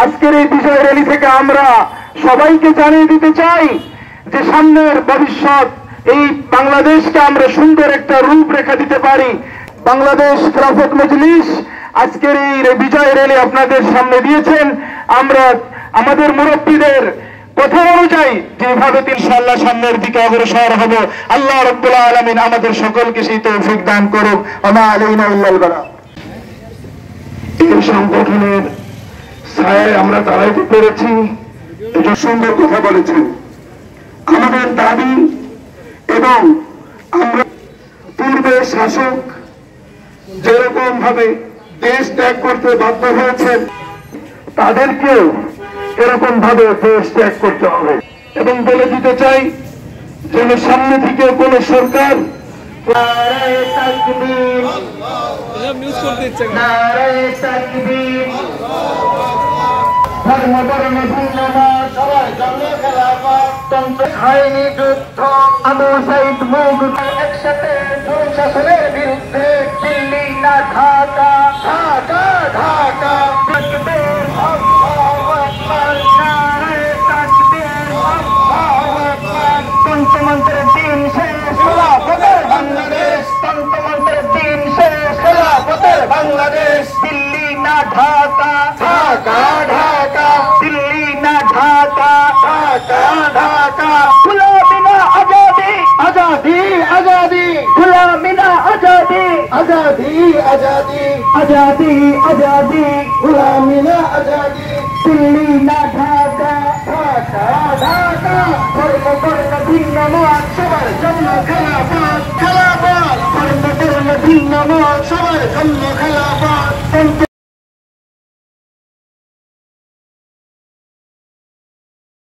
আজকের এই বিজয় র্যালি থেকে আমরা সবাইকে জানিয়ে দিতে চাই যে সামনের ভবিষ্যৎ এই বাংলাদেশকে আমরা সুন্দর একটা রূপরেখা দিতে পারি। বাংলাদেশ খেলাফত মজলিস আজকের এই বিজয় র্যালি আপনাদের সামনে দিয়েছেন। আমরা আমাদের মুরব্বীদের কথা অনুযায়ী যেভাবে ইনশাআল্লাহ সামনের দিকে অগ্রসর হব, আল্লাহ রাব্বুল আলামিন আমাদের সকলকে সেই তৌফিক দান করুক। ওমা আলাইনা ইল্লাল বালাগ। এই সংগঠনের ছায়ায় আমরা দাঁড়াইতে পেরেছি, এটা সুন্দর কথা বলেছেন। আমাদের দাবি এবং আমরা পূর্বের শাসক যেরকম ভাবে দেশ ত্যাগ করতে বাধ্য হয়েছেন, তাদেরকেও এরকম ভাবে দেশ ত্যাগ করতে হবে। এবং বলে দিতে চাই যেন সামনে থেকে কোন সরকার একসাথে শাসনের বিরুদ্ধে দিল্লি না ঢাকা, ঢাকা ঢাকা তন্ত্রমন্ত্রের দিন শেষ, খেলাফতের বাংলাদেশ। তন্ত্রমন্ত্রের দিন শেষ, খেলাফতের বাংলাদেশ। দিল্লি না ঢাকা, ঢাকা ঢাকা দিল্লি না ঢাকা, ঢাকা ঢাকা গুলামি না আজাদি, আজাদি আজাদি গুলামি না আজাদি, আজাদি আজাদি আজাদি আজাদি গুলামি না আজাদি। দিল্লি না ঢাকা, ঢাকা ঢাকা ধর্ম বর্ণ ভিন্ন মত সবার জন্য খেলাফত, খেলাফত ধর্ম বর্ণ ভিন্ন মত সবার জন্য খেলাফত।